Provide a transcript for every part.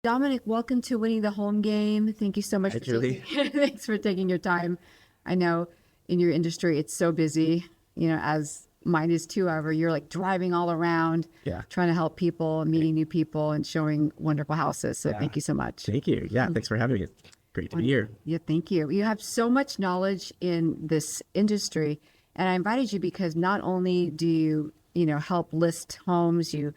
Dominic, welcome to Winning the Home Game. Thank you so much Hi, for Julie. thanks for taking your time. I know in your industry it's so busy, as mine is too. However, you're like driving all around, Yeah. trying to help people, meeting new people, and showing wonderful houses. So Yeah. thank you so much. Thank you. Yeah, thanks for having me. It's great to be here. Yeah, thank you. You have so much knowledge in this industry, and I invited you because not only do you, help list homes, you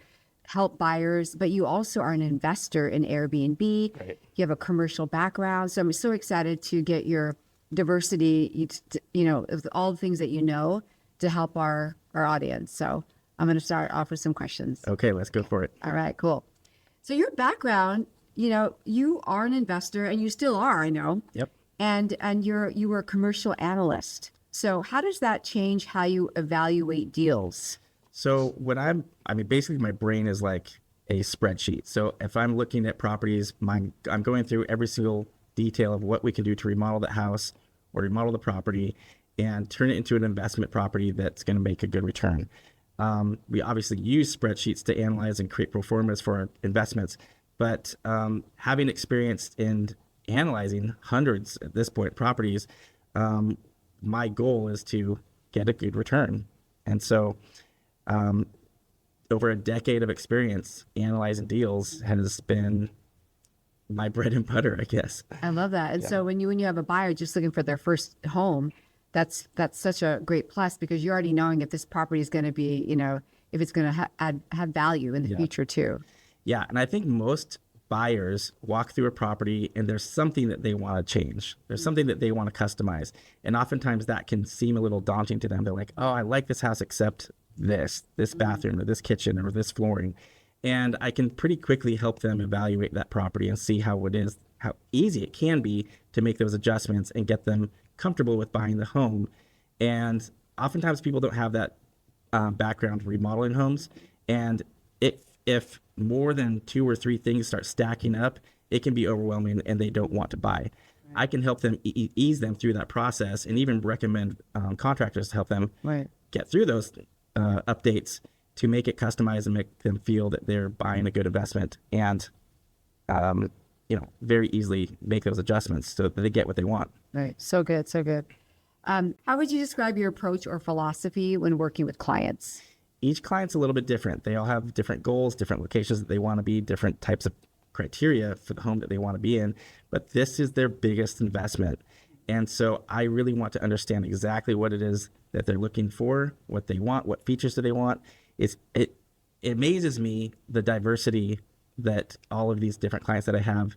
help buyers, but you also are an investor in Airbnb. Right. You have a commercial background, so I'm so excited to get your diversity, of all the things that you know to help our audience. So I'm going to start off with some questions. Okay, let's go for it. All right, cool. So your background, you are an investor, and you still are, I know. Yep. And you were a commercial analyst. So how does that change how you evaluate deals? So basically my brain is like a spreadsheet. So if I'm looking at properties, I'm going through every single detail of what we can do to remodel the house or remodel the property and turn it into an investment property that's going to make a good return. We obviously use spreadsheets to analyze and create pro formas for our investments, but having experience in analyzing hundreds at this point properties, my goal is to get a good return. And so over a decade of experience analyzing deals has been my bread and butter, I guess. I love that. And so when you have a buyer just looking for their first home, that's such a great plus because you're already knowing if this property is going to be, if it's going to have value in the future too. Yeah, and I think most buyers walk through a property and there's something that they want to change. There's something that they want to customize. And oftentimes that can seem a little daunting to them. They're like, oh, I like this house except this bathroom or this kitchen or this flooring. And I can pretty quickly help them evaluate that property and see how easy it can be to make those adjustments and get them comfortable with buying the home. And oftentimes people don't have that background remodeling homes. And if more than 2 or 3 things start stacking up, it can be overwhelming and they don't want to buy. Right. I can help them ease them through that process and even recommend contractors to help them get through those updates to make it customized and make them feel that they're buying a good investment and, very easily make those adjustments so that they get what they want. Right. So good. So good. How would you describe your approach or philosophy when working with clients? Each client's a little bit different. They all have different goals, different locations that they want to be, different types of criteria for the home that they want to be in. But this is their biggest investment. And so I really want to understand exactly what it is that they're looking for, what they want, what features do they want. It amazes me the diversity that all of these different clients that I have,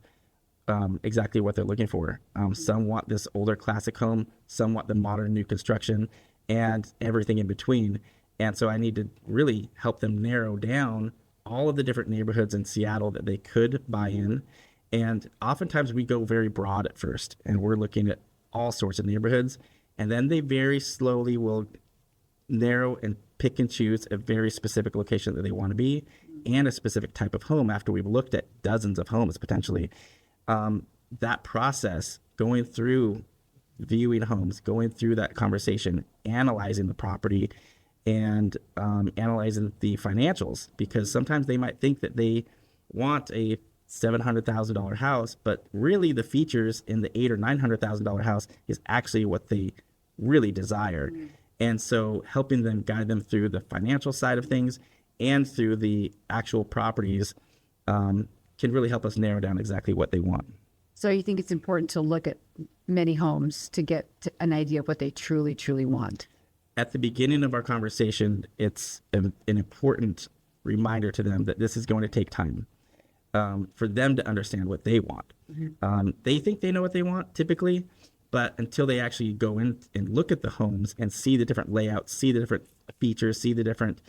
exactly what they're looking for. Some want this older classic home, some want the modern new construction, and everything in between. And so I need to really help them narrow down all of the different neighborhoods in Seattle that they could buy in. And oftentimes we go very broad at first, and we're looking at all sorts of neighborhoods. And then they very slowly will narrow and pick and choose a very specific location that they want to be and a specific type of home after we've looked at dozens of homes potentially. That process, going through viewing homes, going through that conversation, analyzing the property, and analyzing the financials, because sometimes they might think that they want a $700,000 house, but really the features in the $800,000 or $900,000 house is actually what they really desire. Mm-hmm. And so helping them, guide them through the financial side of things and through the actual properties can really help us narrow down exactly what they want. So you think it's important to look at many homes to get to an idea of what they truly, truly want? At the beginning of our conversation, it's an important reminder to them that this is going to take time for them to understand what they want. Mm-hmm. They think they know what they want typically, but until they actually go in and look at the homes and see the different layouts, see the different features, see the different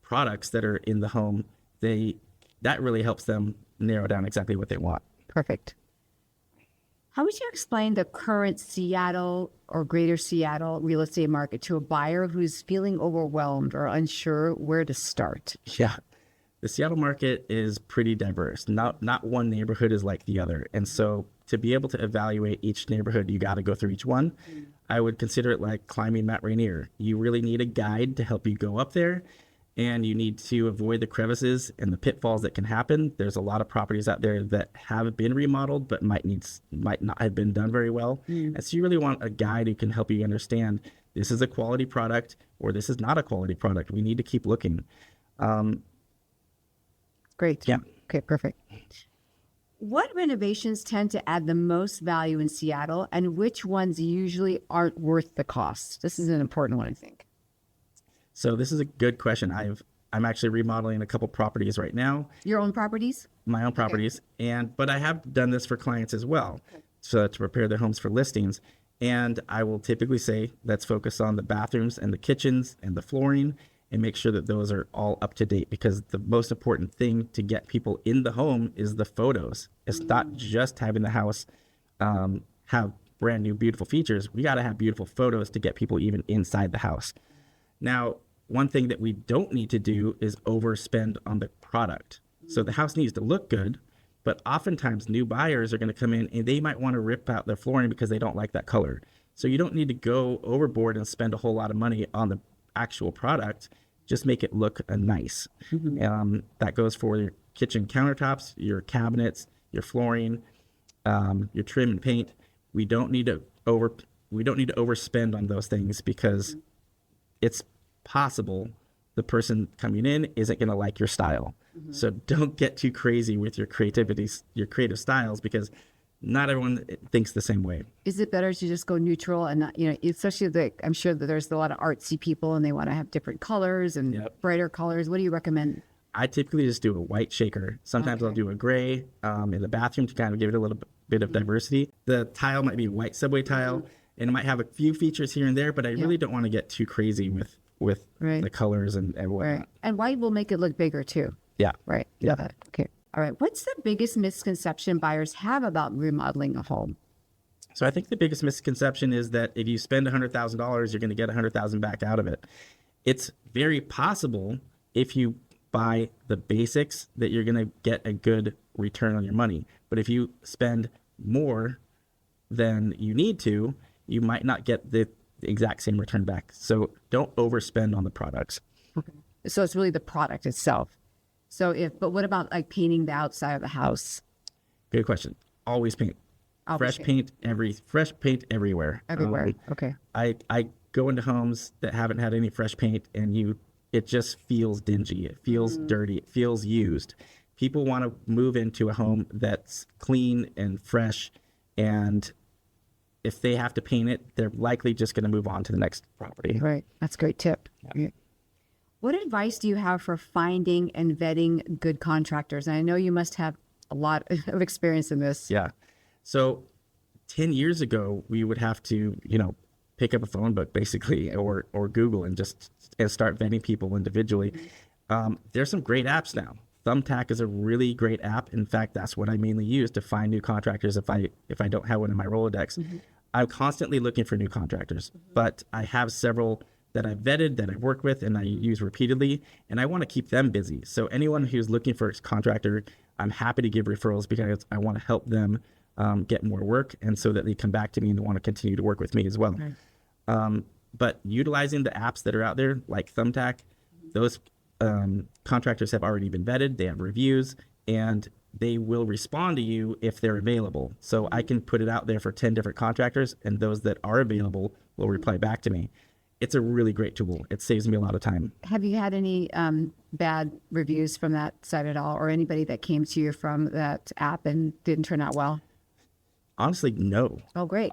products that are in the home, that really helps them narrow down exactly what they want. Perfect. How would you explain the current Seattle or greater Seattle real estate market to a buyer who's feeling overwhelmed or unsure where to start? Yeah, the Seattle market is pretty diverse. Not one neighborhood is like the other. And so to be able to evaluate each neighborhood, you got to go through each one. I would consider it like climbing Mount Rainier. You really need a guide to help you go up there. and you need to avoid the crevices and the pitfalls that can happen. There's a lot of properties out there that have been remodeled but might not have been done very well. And so you really want a guide who can help you understand this is a quality product or this is not a quality product. We need to keep looking. Great. Yeah. Okay, perfect. What renovations tend to add the most value in Seattle, and which ones usually aren't worth the cost? This is an important one, I think. So this is a good question. I'm actually remodeling a couple properties right now, Your own properties? my own properties, but I have done this for clients as well, so to prepare their homes for listings. And I will typically say, let's focus on the bathrooms and the kitchens and the flooring and make sure that those are all up to date, because the most important thing to get people in the home is the photos. It's not just having the house have brand new beautiful features. We got to have beautiful photos to get people even inside the house. Now, one thing that we don't need to do is overspend on the product. So the house needs to look good, but oftentimes new buyers are going to come in and they might want to rip out their flooring because they don't like that color. So you don't need to go overboard and spend a whole lot of money on the actual product. Just make it look nice. That goes for your kitchen countertops, your cabinets, your flooring, your trim and paint. We don't need to overspend on those things, because it's possible the person coming in isn't going to like your style. So don't get too crazy with your creative styles, because not everyone thinks the same way. Is it better to just go neutral and not, especially I'm sure that there's a lot of artsy people and they want to have different colors and brighter colors. What do you recommend? I typically just do a white shaker. Sometimes I'll do a gray in the bathroom to kind of give it a little bit of diversity. The tile might be white subway tile, and it might have a few features here and there, but I really don't want to get too crazy with the colors and whatnot. Right. And white will make it look bigger too. Yeah. Right. Yeah. Okay. All right. What's the biggest misconception buyers have about remodeling a home? So I think the biggest misconception is that if you spend $100,000, you're going to get $100,000 back out of it. It's very possible, if you buy the basics, that you're going to get a good return on your money. But if you spend more than you need to, you might not get the exact same return back. So don't overspend on the products. Okay. So it's really the product itself. But what about like painting the outside of the house? Good question. Always paint. Fresh paint everywhere. Everywhere. Okay. I go into homes that haven't had any fresh paint, and it just feels dingy. It feels dirty. It feels used. People want to move into a home that's clean and fresh, and if they have to paint it, they're likely just going to move on to the next property. Right. That's a great tip. Yeah. What advice do you have for finding and vetting good contractors? And I know you must have a lot of experience in this. Yeah. So 10 years ago, we would have to, pick up a phone book basically, or Google and start vetting people individually. There's some great apps now. Thumbtack is a really great app. In fact, that's what I mainly use to find new contractors if I don't have one in my Rolodex. I'm constantly looking for new contractors, but I have several that I've vetted, that I've worked with, and I use repeatedly, and I want to keep them busy. So anyone who's looking for a contractor, I'm happy to give referrals, because I want to help them get more work, and so that they come back to me and want to continue to work with me as well. Right. But utilizing the apps that are out there, like Thumbtack, those contractors have already been vetted, they have reviews, and they will respond to you if they're available. So I can put it out there for 10 different contractors, and those that are available will reply back to me. It's a really great tool. It saves me a lot of time. Have you had any bad reviews from that site at all, or anybody that came to you from that app and didn't turn out well? Honestly, no. Oh, great.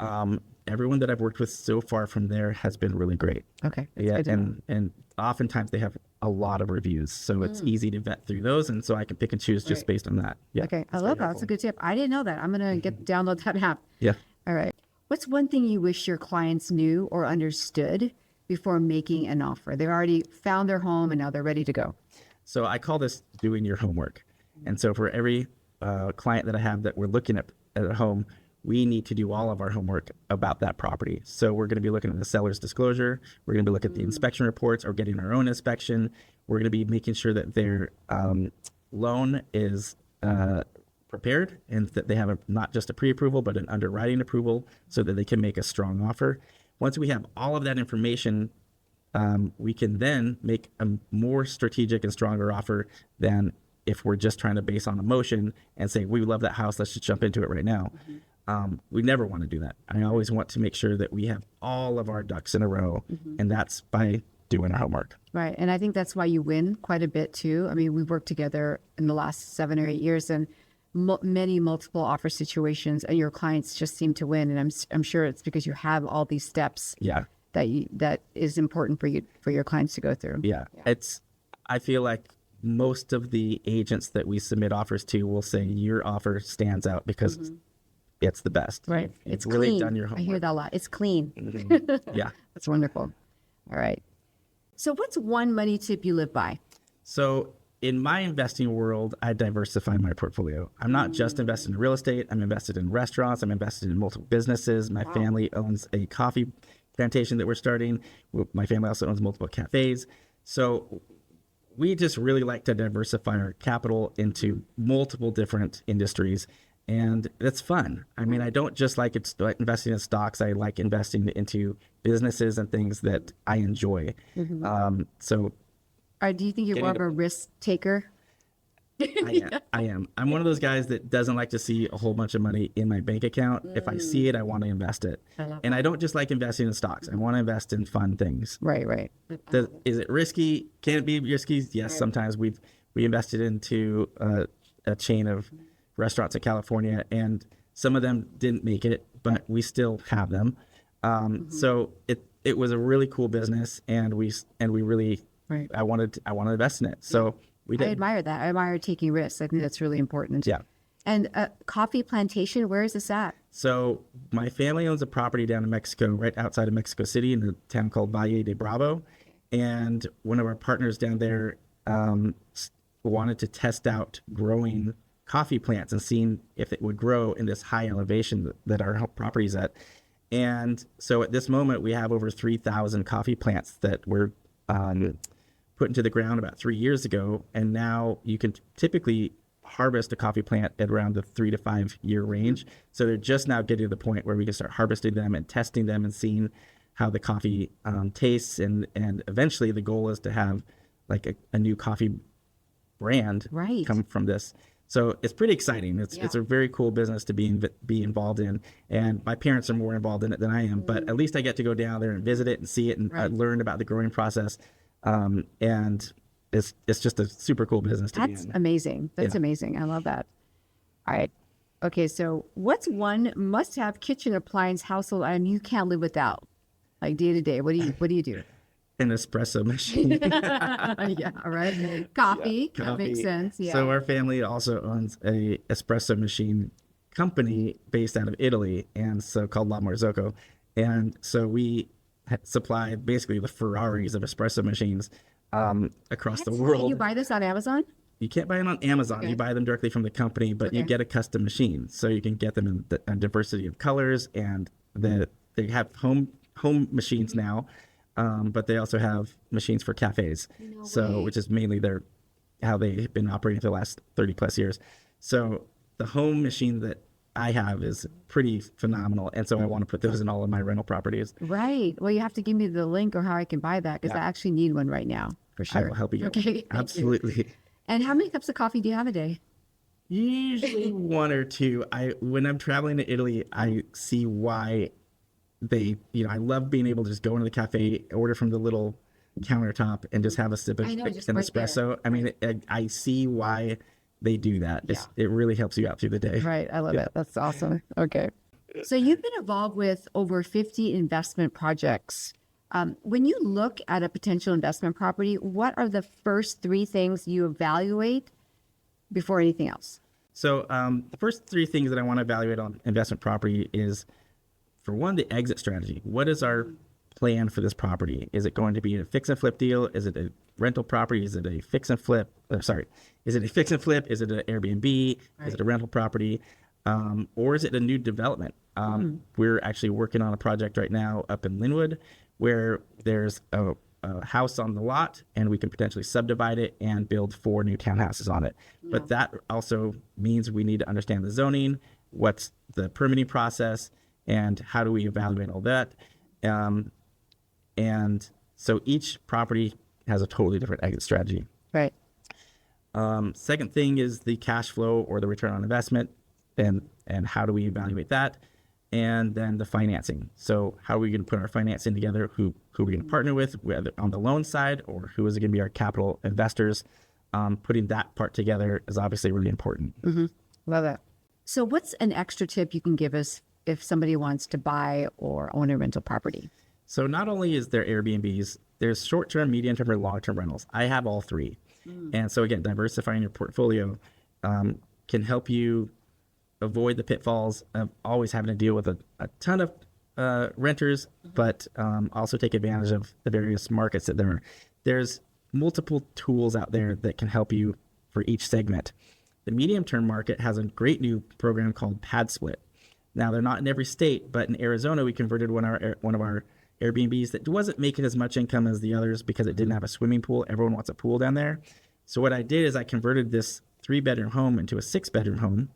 Everyone that I've worked with so far from there has been really great. Okay. Yeah, and oftentimes they have a lot of reviews, so it's easy to vet through those, and so I can pick and choose just based on that. Yeah. Okay, I love that. That's a good tip. I didn't know that. I'm gonna download that app. Yeah. All right. What's one thing you wish your clients knew or understood before making an offer? They've already found their home and now they're ready to go. So I call this doing your homework. And so for every client that I have that we're looking at a home, we need to do all of our homework about that property. So we're going to be looking at the seller's disclosure. We're going to be looking at the inspection reports, or getting our own inspection. We're going to be making sure that their loan is prepared, and that they have not just a pre-approval, but an underwriting approval, so that they can make a strong offer. Once we have all of that information we can then make a more strategic and stronger offer than if we're just trying to base on emotion and say, we love that house, let's just jump into it right now. We never want to do that. I always want to make sure that we have all of our ducks in a row, and that's by doing our homework. Right. And I think that's why you win quite a bit too. I mean, we've worked together in the last 7 or 8 years, and many multiple offer situations, and your clients just seem to win. And I'm sure it's because you have all these steps Yeah. that is important for you, for your clients to go through. Yeah. I feel like most of the agents that we submit offers to will say your offer stands out because it's the best. Right. You've It's really clean. done your I homework. hear that a lot. It's clean. Yeah. That's wonderful. All right. So what's one money tip you live by? So in my investing world, I diversify my portfolio. I'm not just invested in real estate. I'm invested in restaurants. I'm invested in multiple businesses. My family owns a coffee plantation that we're starting. My family also owns multiple cafes. So we just really like to diversify our capital into multiple different industries. And it's fun. I mean, I don't just like investing in stocks. I like investing into businesses and things that I enjoy. So Or do you think you're more of a risk taker? I am. I'm one of those guys that doesn't like to see a whole bunch of money in my bank account. If I see it, I want to invest it. And I don't just like investing in stocks. I want to invest in fun things. Right. Is it risky? Can it be risky? Yes, sometimes we invested into a chain of restaurants in California, and some of them didn't make it, but we still have them. So it was a really cool business, and we really I wanted to invest in it. So we did. I admire that. I admire taking risks. I think that's really important. Yeah. And coffee plantation, where is this at? So my family owns a property down in Mexico, right outside of Mexico City, in a town called Valle de Bravo. And one of our partners down there wanted to test out growing coffee plants and seeing if it would grow in this high elevation that our property is at. And so at this moment, we have over 3,000 coffee plants that were put into the ground about 3 years ago. And now you can typically harvest a coffee plant at around the 3 to 5 year range. So they're just now getting to the point where we can start harvesting them and testing them and seeing how the coffee tastes. And eventually the goal is to have like a new coffee brand come from this. So it's pretty exciting. It's a very cool business to be involved in. And my parents are more involved in it than I am, but at least I get to go down there and visit it and see it and learn about the growing process. And it's just a super cool business to be in. That's amazing. That's amazing. I love that. All right. Okay. So what's one must-have kitchen appliance household item you can't live without? Like day to day, what do you do? An espresso machine. Yeah, right. Coffee. That makes sense. Yeah. So our family also owns a espresso machine company based out of Italy, and so called La Marzocco. And so we supply basically the Ferraris of espresso machines across the world. Can you buy this on Amazon? You can't buy them on Amazon. Okay. You buy them directly from the company, but you get a custom machine. So you can get them in a diversity of colors, and they have home machines now. But they also have machines for cafes, which is mainly how they've been operating for the last 30 plus years. So the home machine that I have is pretty phenomenal, and so I want to put those in all of my rental properties. Right. Well, you have to give me the link or how I can buy that, because I actually need one right now for sure. I will help you. Okay. Absolutely. And how many cups of coffee do you have a day? Usually 1 or 2. When I'm traveling to Italy, I see why. I love being able to just go into the cafe, order from the little countertop, and just have a sip of an espresso. I mean, I see why they do that. It really helps you out through the day. Right. I love it. That's awesome. Okay. So you've been involved with over 50 investment projects. When you look at a potential investment property, what are the first 3 things you evaluate before anything else? So the first 3 things that I want to evaluate on investment property is, for one, the exit strategy. What is our plan for this property? Is it going to be a fix and flip deal? Is it a rental property? Is it a fix and flip? Is it a fix and flip? Is it an Airbnb? Is it a rental property? Or is it a new development? We're actually working on a project right now up in Linwood where there's a house on the lot, and we can potentially subdivide it and build 4 new townhouses on it. But that also means we need to understand the zoning, what's the permitting process, and how do we evaluate all that? And So each property has a totally different exit strategy. Right. Second thing is the cash flow or the return on investment, and how do we evaluate that? And then the financing. So how are we going to put our financing together? Who are we going to partner with, whether on the loan side, or who is it going to be our capital investors? Putting that part together is obviously really important. Love that. So what's an extra tip you can give us if somebody wants to buy or own a rental property? So not only is there Airbnbs, there's short-term, medium-term, or long-term rentals. I have all three. And so again, diversifying your portfolio can help you avoid the pitfalls of always having to deal with a ton of renters, but also take advantage of the various markets that there are. There's multiple tools out there that can help you for each segment. The medium-term market has a great new program called Pad Split. Now, they're not in every state, but in Arizona, we converted one of our Airbnbs that wasn't making as much income as the others because it didn't have a swimming pool. Everyone wants a pool down there. So what I did is I converted this 3-bedroom home into a 6-bedroom home,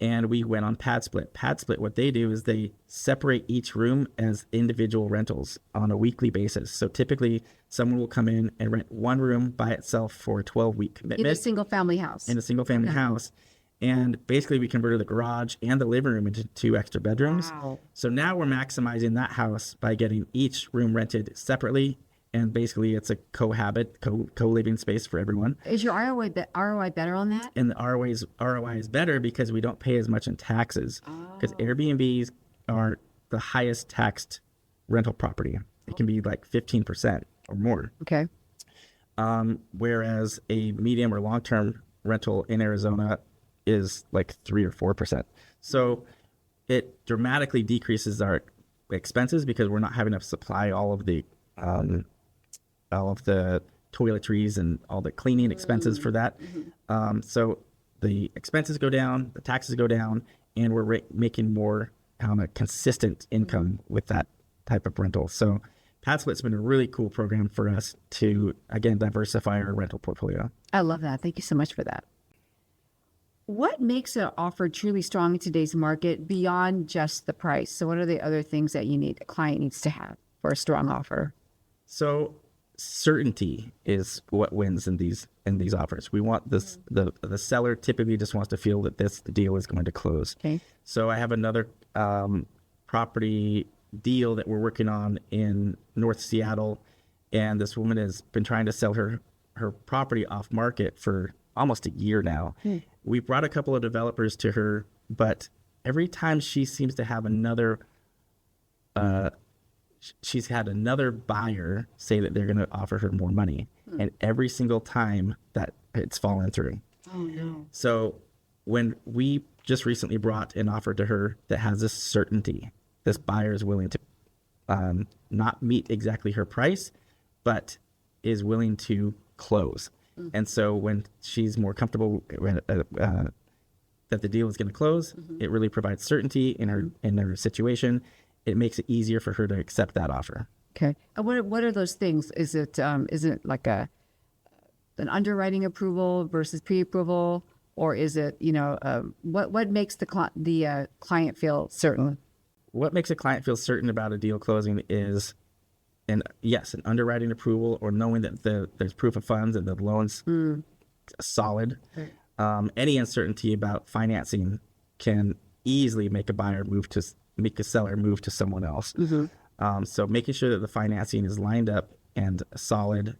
and we went on Pad Split. Pad Split, what they do is they separate each room as individual rentals on a weekly basis. So typically, someone will come in and rent one room by itself for a 12-week commitment. In a single family house. In a single family house. And basically, we converted the garage and the living room into 2 extra bedrooms. Wow. So now we're maximizing that house by getting each room rented separately. And basically, it's a co-living space for everyone. Is your ROI better on that? And the ROI is better because we don't pay as much in taxes. Because Airbnbs are the highest taxed rental property. It can be like 15% or more. Okay. Whereas a medium or long-term rental in Arizona is like 3 or 4%. So it dramatically decreases our expenses because we're not having to supply all of the toiletries and all the cleaning expenses for that. So the expenses go down, the taxes go down, and we're making more consistent income with that type of rental. So Pad Split's been a really cool program for us to, again, diversify our rental portfolio. I love that. Thank you so much for that. What makes an offer truly strong in today's market beyond just the price? So what are the other things that a client needs to have for a strong offer? So certainty is what wins in these offers. We want this, the seller typically just wants to feel that this deal is going to close. Okay. So I have another property deal that we're working on in North Seattle, and this woman has been trying to sell her property off market for almost a year now. We brought a couple of developers to her, but every time she seems to have she's had another buyer say that they're going to offer her more money. And every single time that it's fallen through. Oh, no. So when we just recently brought an offer to her that has this certainty, this buyer is willing to not meet exactly her price, but is willing to close. And so when she's more comfortable that the deal is going to close, it really provides certainty in her situation. It makes it easier for her to accept that offer. Okay. And what are those things? Is it like an underwriting approval versus pre-approval, or is it what makes the client feel certain? What makes a client feel certain about a deal closing is an underwriting approval, or knowing that there's proof of funds and the loan's solid. Right. Any uncertainty about financing can easily make a seller move to someone else. So making sure that the financing is lined up and solid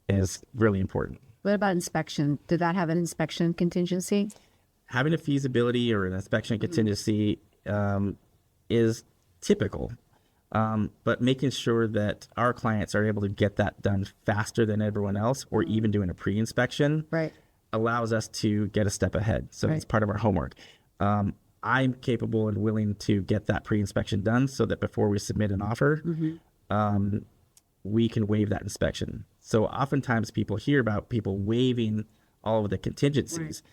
is really important. What about inspection? Did that have an inspection contingency? Having a feasibility or an inspection contingency is typical. But making sure that our clients are able to get that done faster than everyone else, or even doing a pre-inspection, right, allows us to get a step ahead. So it's part of our homework. I'm capable and willing to get that pre-inspection done so that before we submit an offer, we can waive that inspection. So oftentimes people hear about people waiving all of the contingencies. Right.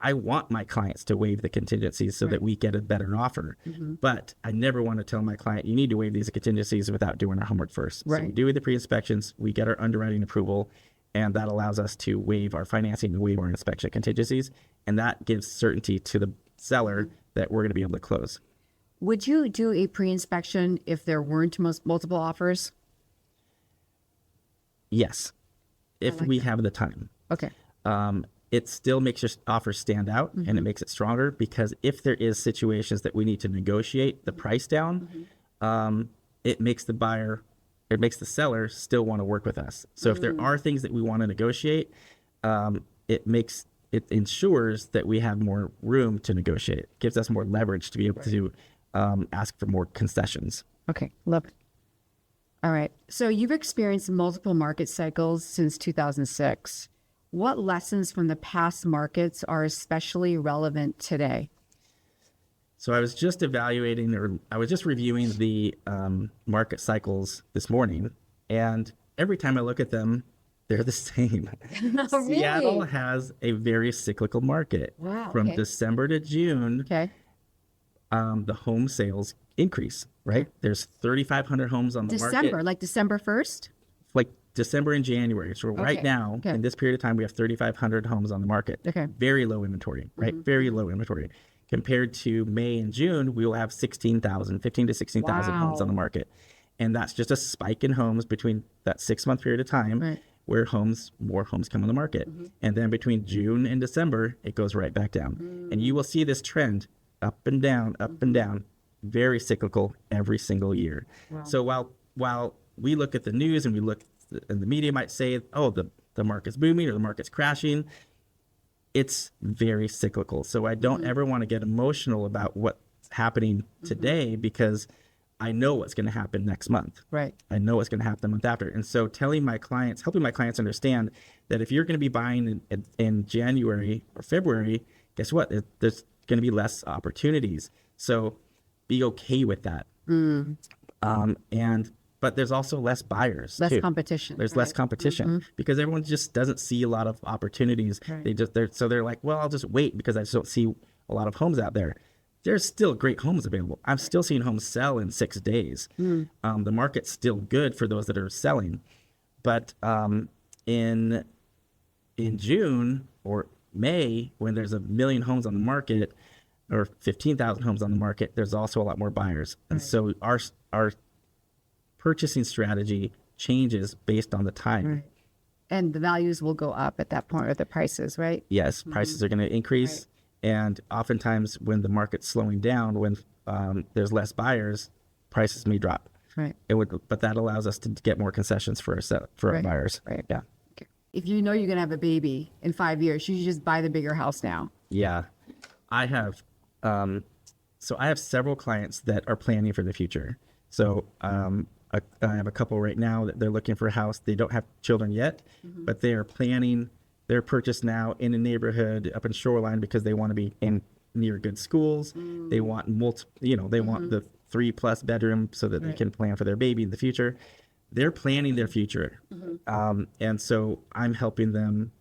I want my clients to waive the contingencies so that we get a better offer. But I never want to tell my client, you need to waive these contingencies without doing our homework first. Right. So we do the pre-inspections, we get our underwriting approval, and that allows us to waive our financing and waive our inspection contingencies. And that gives certainty to the seller that we're going to be able to close. Would you do a pre-inspection if there weren't multiple offers? Yes, if like we that. have the time. Okay. It still makes your offer stand out and it makes it stronger, because if there is situations that we need to negotiate the price down, it makes the seller still want to work with us. So if there are things that we want to negotiate, it ensures that we have more room to negotiate. It gives us more leverage to be able to ask for more concessions. Okay. Love it. All right. So you've experienced multiple market cycles since 2006. What lessons from the past markets are especially relevant today? So I was just reviewing the market cycles this morning, and every time I look at them, they're the same. Oh, really? Seattle has a very cyclical market. Wow, From okay. December to June, Okay. the home sales increase, right? There's 3,500 homes on the December, market. like December 1st? Like December and January. So right Okay, now, okay. in this period of time, we have 3,500 homes on the market. Okay. Very low inventory, right? Very low inventory. Compared to May and June, we will have 15 to 16,000 homes on the Wow. market. And that's just a spike in homes between that 6-month period of time Right. where more homes come on the market. And then between June and December, it goes right back down. And you will see this trend up and down, very cyclical every single year. Wow. So while we look at the news and the media might say, oh, the market's booming or the market's crashing, it's very cyclical. So I don't ever want to get emotional about what's happening today, because I know what's going to happen next month. Right. I know what's going to happen the month after. And so helping my clients understand that if you're going to be buying in January or February, guess what? There's going to be less opportunities. So be okay with that. But there's also less buyers, Less too. competition. There's less right. competition because everyone just doesn't see a lot of opportunities. Right. They're like, well, I'll just wait because I just don't see a lot of homes out there. There's still great homes available. I'm still seeing homes sell in 6 days. The market's still good for those that are selling, but in June or May, when there's 1 million homes on the market or 15,000 homes on the market, there's also a lot more buyers, and so our purchasing strategy changes based on the time. Right. And the values will go up at that point, or the prices, right? Yes, prices are going to increase. Right. And oftentimes when the market's slowing down, when there's less buyers, prices may drop. Right. But that allows us to get more concessions for our Right. buyers. Right. Yeah. Okay. If you know you're going to have a baby in 5 years, you should just buy the bigger house now. Yeah. I have several clients that are planning for the future. So I have a couple right now that they're looking for a house. They don't have children yet, but they are planning their purchase now in a neighborhood up in Shoreline because they want to be near good schools. They want want the 3+ bedroom so that they can plan for their baby in the future. They're planning their future. And so I'm helping them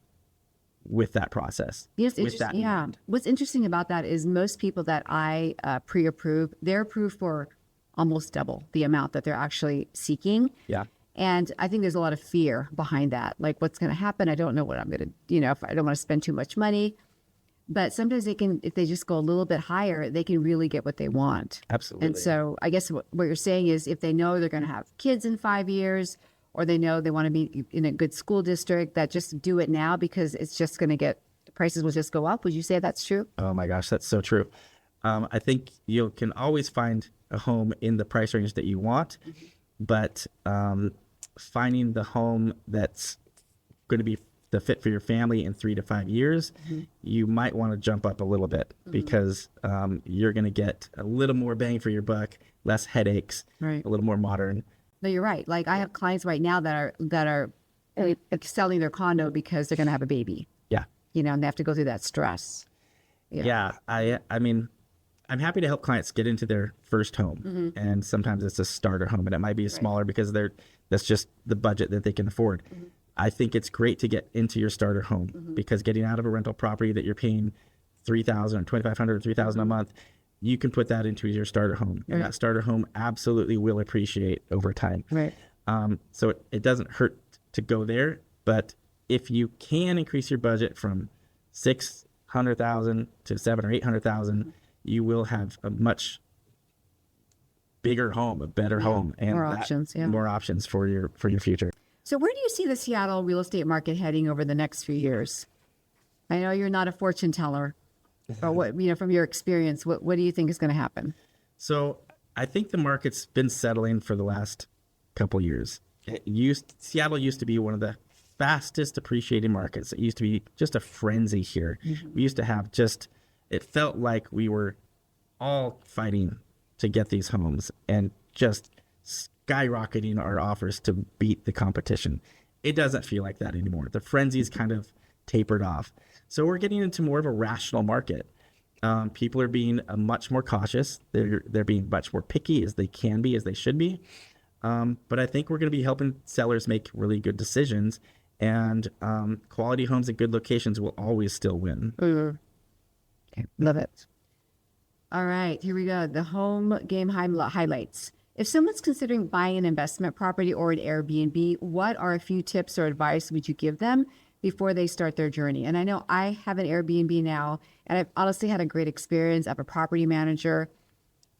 with that process. Yes, with that in mind. What's interesting about that is most people that I pre-approve, they're approved for almost double the amount that they're actually seeking. Yeah. And I think there's a lot of fear behind that. Like, what's going to happen? I don't know what I'm going to, if I don't want to spend too much money. But sometimes they can, if they just go a little bit higher, they can really get what they want. Absolutely. And so I guess what you're saying is if they know they're going to have kids in 5 years, or they know they want to be in a good school district, that just do it now because it's just going to the prices will just go up. Would you say that's true? Oh my gosh, that's so true. I think you can always find a home in the price range that you want, but finding the home that's going to be the fit for your family in 3 to 5 years, you might want to jump up a little bit because you're going to get a little more bang for your buck, less headaches, Right. a little more modern. No, you're right. Like, I have clients right now that are selling their condo because they're going to have a baby, Yeah. and they have to go through that stress. Yeah. I mean, I'm happy to help clients get into their first home. And sometimes it's a starter home and it might be smaller because that's just the budget that they can afford. I think it's great to get into your starter home because getting out of a rental property that you're paying $3,000 or $2,500 or $3,000 a month, you can put that into your starter home. And that starter home absolutely will appreciate over time. Right. So it doesn't hurt to go there, but if you can increase your budget from $600,000 to $700,000 or $800,000, you will have a much bigger home, a better home, and More options, yeah. more options for your future. So where do you see the Seattle real estate market heading over the next few years? I know you're not a fortune teller, but what, from your experience, what do you think is going to happen? So I think the market's been settling for the last couple years. Seattle used to be one of the fastest appreciating markets. It used to be just a frenzy here. We used to have it felt like we were all fighting to get these homes and just skyrocketing our offers to beat the competition. It doesn't feel like that anymore. The frenzy's kind of tapered off. So we're getting into more of a rational market. People are being much more cautious. They're being much more picky as they can be, as they should be. But I think we're going to be helping sellers make really good decisions, and quality homes at good locations will always still win. Okay, love it. All right, here we go. The home game highlights. If someone's considering buying an investment property or an Airbnb, what are a few tips or advice would you give them before they start their journey? And I know I have an Airbnb now, and I've honestly had a great experience. I have a property manager.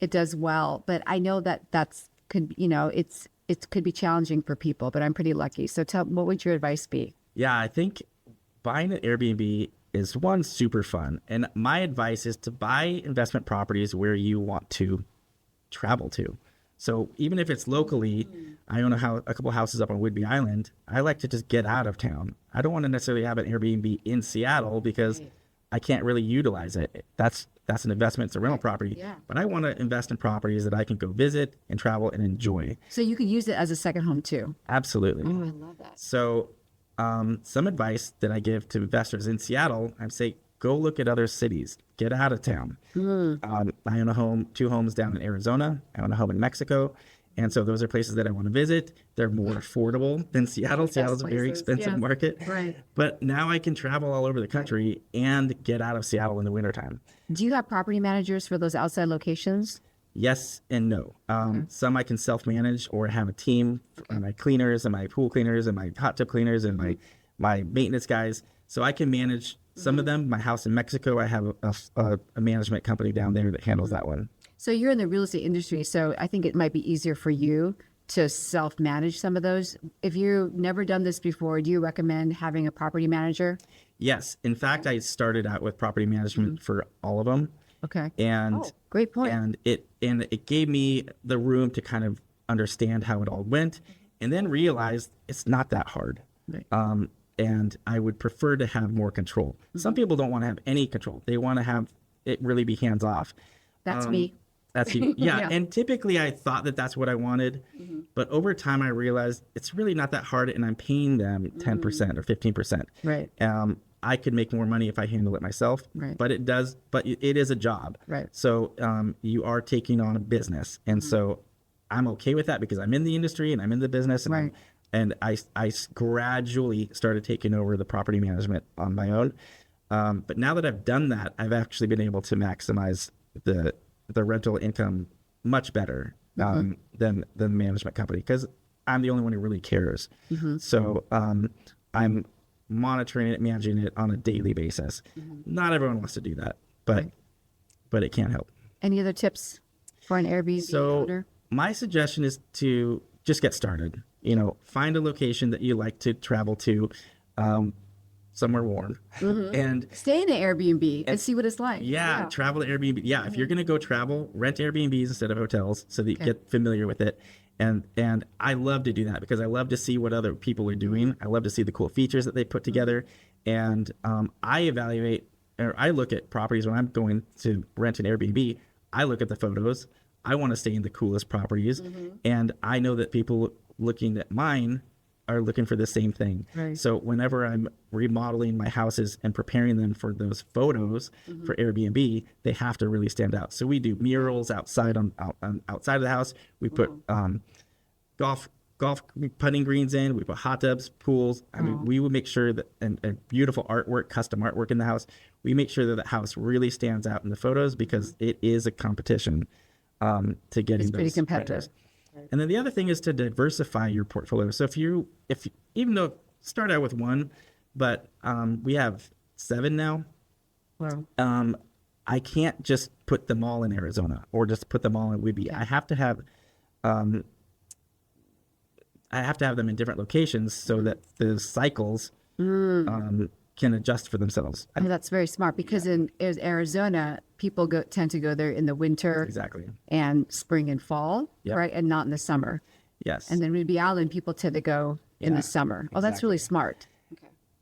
It does well, but I know that it could be challenging for people, but I'm pretty lucky. So what would your advice be? Yeah, I think buying an Airbnb is one, super fun. And my advice is to buy investment properties where you want to travel to. So even if it's locally, I own a couple houses up on Whidbey Island. I like to just get out of town. I don't want to necessarily have an Airbnb in Seattle because I can't really utilize it. That's an investment. It's a rental property. Yeah. But I want to invest in properties that I can go visit and travel and enjoy. So you could use it as a second home too. Absolutely. Oh, I love that. So some advice that I give to investors in Seattle, I say, go look at other cities. Get out of town. I own two homes down in Arizona. I own a home in Mexico. And so those are places that I want to visit. They're more affordable than Seattle. Seattle's a very expensive market. Right. But now I can travel all over the country and get out of Seattle in the wintertime. Do you have property managers for those outside locations? Yes and no. Some I can self-manage or have a team, my cleaners and my pool cleaners and my hot tub cleaners and my maintenance guys. So I can manage some of them. My house in Mexico, I have a management company down there that handles that one. So you're in the real estate industry, so I think it might be easier for you to self-manage some of those. If you've never done this before, do you recommend having a property manager? Yes. In fact, I started out with property management for all of them. Okay. And great point. And it gave me the room to kind of understand how it all went, and then realized it's not that hard. Right. And I would prefer to have more control. Some people don't want to have any control. They want to have it really be hands off. That's me. That's you. Yeah. Yeah. And typically I thought that that's what I wanted. But over time I realized it's really not that hard, and I'm paying them 10% or 15%. Right. I could make more money if I handle it myself. Right. But it is a job. Right. So you are taking on a business. And so I'm okay with that because I'm in the industry and I'm in the business. And Right. And I gradually started taking over the property management on my own. But now that I've done that, I've actually been able to maximize the rental income much better than the management company, because I'm the only one who really cares. So I'm monitoring it, managing it on a daily basis. Not everyone wants to do that, but it can't help. Any other tips for an Airbnb owner? My suggestion is to just get started. Find a location that you like to travel to, somewhere warm, and Stay in an Airbnb and see what it's like. yeah, travel to Airbnb. Yeah, if you're gonna go travel, rent Airbnbs instead of hotels so that you get familiar with it. And I love to do that because I love to see what other people are doing. I love to see the cool features that they put together, and I look at properties when I'm going to rent an Airbnb. I look at the photos. I want to stay in the coolest properties, and I know that people looking at mine are looking for the same thing. Right. So whenever I'm remodeling my houses and preparing them for those photos for Airbnb, they have to really stand out. So we do murals outside outside of the house. We put golf putting greens in. We put hot tubs, pools. I mean, we would make sure that and beautiful artwork, custom artwork in the house. We make sure that the house really stands out in the photos because it is a competition to getting It's pretty those competitive. rentals. And then the other thing is to diversify your portfolio. So if even though start out with one, but we have 7 now. Wow. I can't just put them all in Arizona or just put them all in Whidbey. I have to have I have to have them in different locations so that the cycles can adjust for themselves. Oh, that's very smart because in Arizona, people tend to go there in the winter Exactly. and spring and fall, Yep. right? And not in the summer. Yes. And then Ruby Island, people tend to go in Yeah, the summer. Oh, that's really exactly. smart.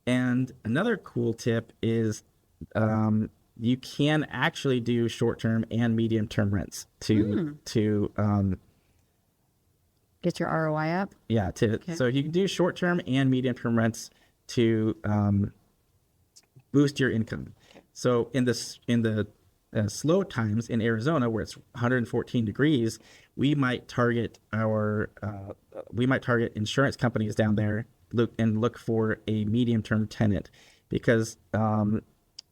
And another cool tip is you can actually do short-term and medium-term rents to Get your ROI up. yeah to so you can do short-term and medium-term rents to boost your income. So in the slow times in Arizona where it's 114 degrees, we might target insurance companies down there look for a medium-term tenant because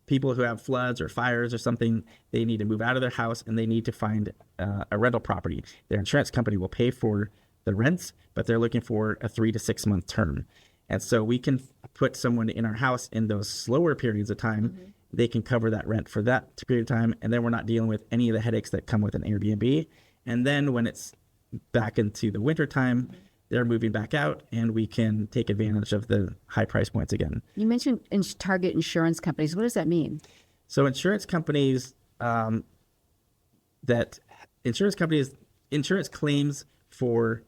people who have floods or fires or something, they need to move out of their house and they need to find a rental property. Their insurance company will pay for the rents, but they're looking for a 3 to 6 month term. And so we can put someone in our house in those slower periods of time. They can cover that rent for that period of time. And then we're not dealing with any of the headaches that come with an Airbnb. And then when it's back into the winter time, they're moving back out and we can take advantage of the high price points again. You mentioned target insurance companies. What does that mean? So insurance companies insurance claims for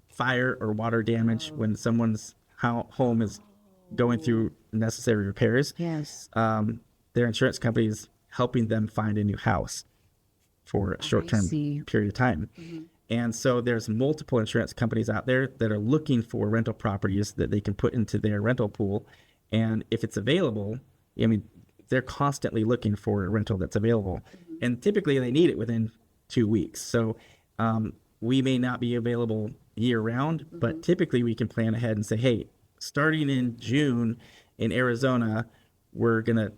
fire or water damage when someone's home is going through necessary repairs. Yes. Their insurance company is helping them find a new house for a short-term period of time. And so there's multiple insurance companies out there that are looking for rental properties that they can put into their rental pool. And if it's available, I mean, they're constantly looking for a rental that's available. And typically they need it within 2 weeks. So we may not be available year round, but typically we can plan ahead and say, hey, starting in June in Arizona, we're going to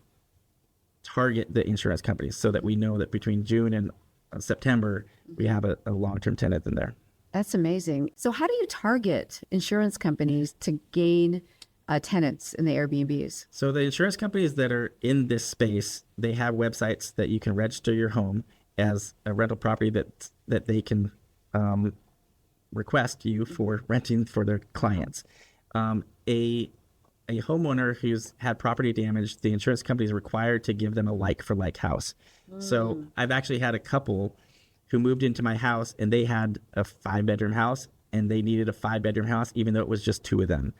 target the insurance companies so that we know that between June and September, we have a long-term tenant in there. That's amazing. So how do you target insurance companies to gain tenants in the Airbnbs? So the insurance companies that are in this space, they have websites that you can register your home as a rental property that they can request you for renting for their clients. A homeowner who's had property damage, the insurance company is required to give them a like-for-like house. So I've actually had a couple who moved into my house and they had a 5-bedroom house and they needed a 5-bedroom house even though it was just 2 of them.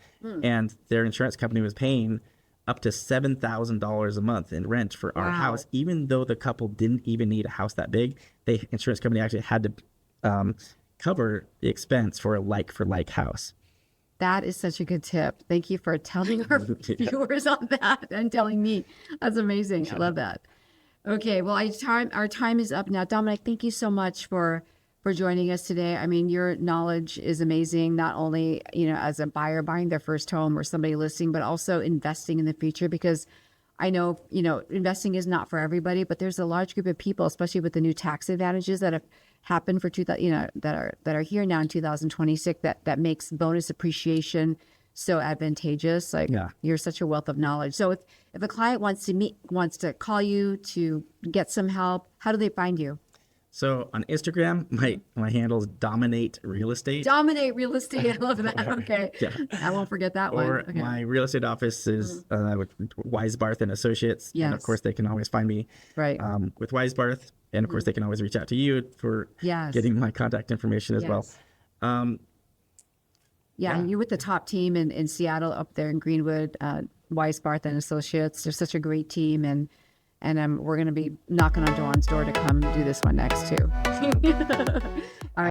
And their insurance company was paying up to $7,000 a month in rent for our house, even though the couple didn't even need a house that big. The insurance company actually had to cover the expense for a like-for-like house. That is such a good tip. Thank you for telling our viewers on that and telling me. That's amazing. I love that. Okay, well, our time is up now. Dominic, thank you so much for joining us today. I mean, your knowledge is amazing, not only, as a buyer buying their first home or somebody listing, but also investing in the future, because I know, investing is not for everybody, but there's a large group of people, especially with the new tax advantages that have happened for that are here now in 2026 that makes bonus appreciation so advantageous. You're such a wealth of knowledge. So if a client wants to call you to get some help, how do they find you? So on Instagram, my handle is Dominate Real Estate. Dominate Real Estate. I love that. Okay. Yeah. I won't forget that one. Or Okay. my real estate office is with Weisbarth and Associates. Yes. And of course, they can always find me Right. With Weisbarth. And of course, they can always reach out to you for getting my contact information as well. And you're with the top team in Seattle up there in Greenwood, Weisbarth and Associates. They're such a great team, and we're going to be knocking on Dawn's door to come do this one next too. All right.